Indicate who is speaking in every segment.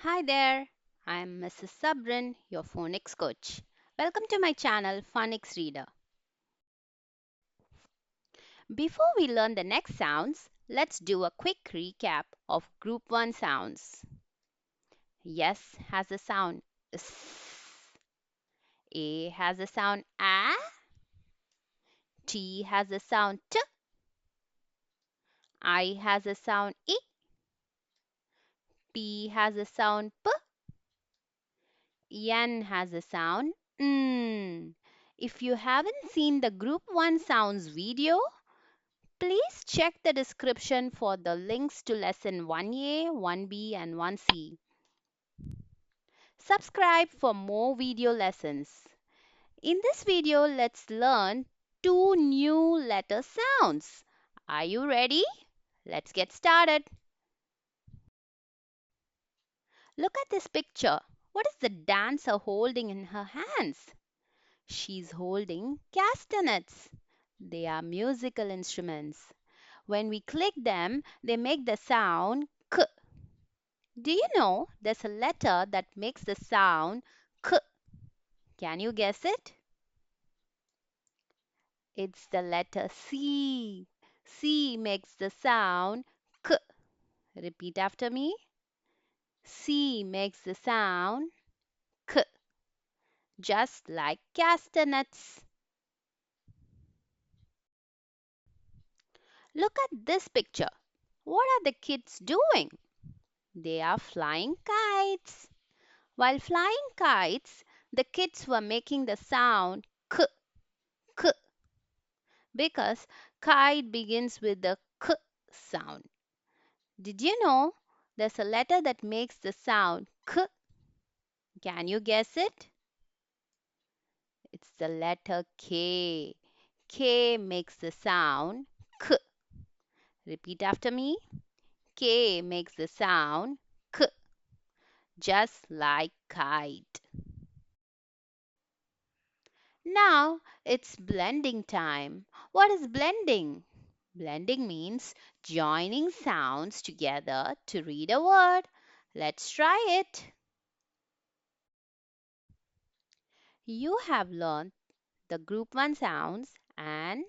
Speaker 1: Hi there, I'm Mrs. Sabrin, your phonics coach. Welcome to my channel, Funics Reader. Before we learn the next sounds, let's do a quick recap of Group 1 sounds. Yes has a sound S. A has a sound A. T has a sound T. I has a sound I. P has a sound P. N has a sound N. If you haven't seen the Group 1 sounds video, please check the description for the links to lesson 1A, 1B and 1C. Subscribe for more video lessons. In this video, let's learn two new letter sounds. Are you ready? Let's get started. Look at this picture. What is the dancer holding in her hands? She's holding castanets. They are musical instruments. When we click them, they make the sound K. Do you know there's a letter that makes the sound K? Can you guess it? It's the letter C. C makes the sound K. Repeat after me. C makes the sound K, just like castanets. Look at this picture. What are the kids doing? They are flying kites. While flying kites, the kids were making the sound K, K, because kite begins with the K sound. Did you know there's a letter that makes the sound K? Can you guess it? It's the letter K. K makes the sound K. Repeat after me. K makes the sound K, just like kite. Now it's blending time. What is blending? Blending means joining sounds together to read a word. Let's try it. You have learned the group 1 sounds and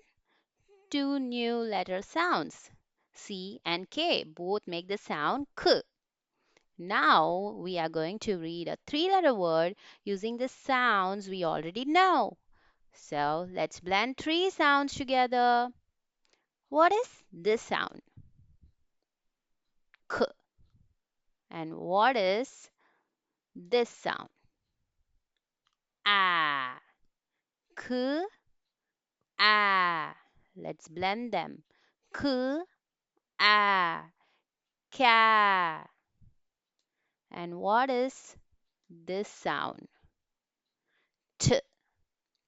Speaker 1: two new letter sounds. C and K both make the sound K. Now we are going to read a three-letter word using the sounds we already know. So let's blend three sounds together. What is this sound? K. And what is this sound? A. K, A. Let's blend them. K, A. Ka. And what is this sound? T.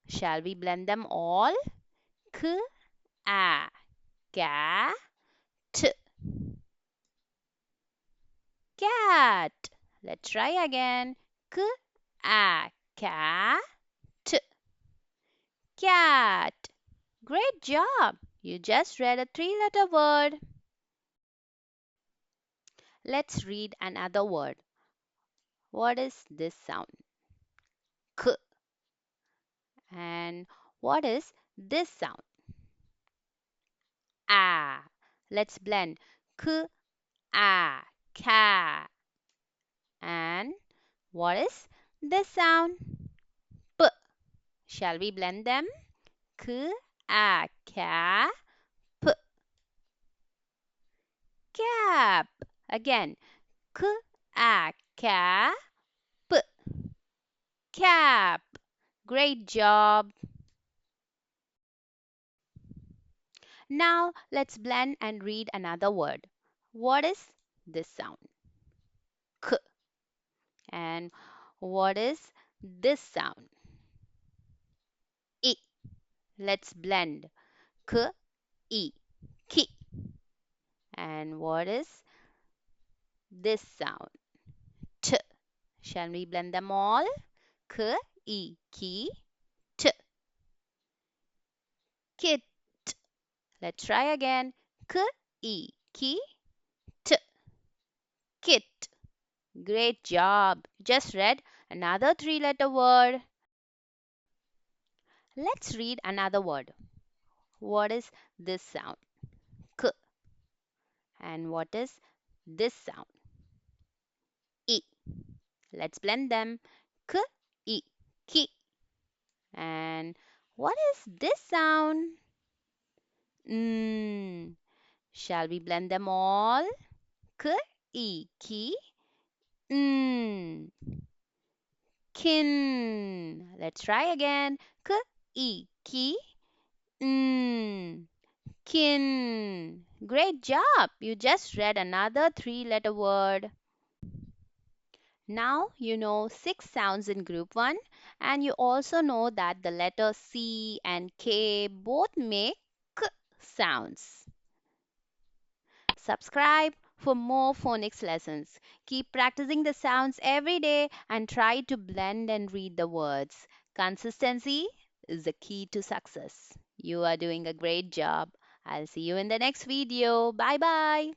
Speaker 1: Shall we blend them all? K, A. Ka, T. Cat. Let's try again. K, A. Ka, T. Cat. Great job. You just read a three-letter word. Let's read another word. What is this sound? K. And what is this sound? A. Let's blend. K, A, ka. And what is this sound? P. Shall we blend them? K, A, ka, P. Cap. Again. K, A, ka, P. Cap. Great job. Now let's blend and read another word. What is this sound? K. And what is this sound? I. Let's blend. K, I, ki. And what is this sound? T. Shall we blend them all? K, I, ki, t. Kit. Let's try again. K, I, ki, t. Kit. Great job. Just read another three-letter word. Let's read another word. What is this sound? K. And what is this sound? E. Let's blend them. K, E, ki. And what is this sound? Mm. Shall we blend them all? K, E, ki. Mm. Kin. Let's try again. K, E, ki. Mm. Kin. Great job. You just read another three-letter word. Now you know six sounds in group 1, and you also know that the letters C and K both make K sounds. Subscribe for more phonics lessons. Keep practicing the sounds every day and try to blend and read the words. Consistency is the key to success. You are doing a great job. I'll see you in the next video. Bye bye.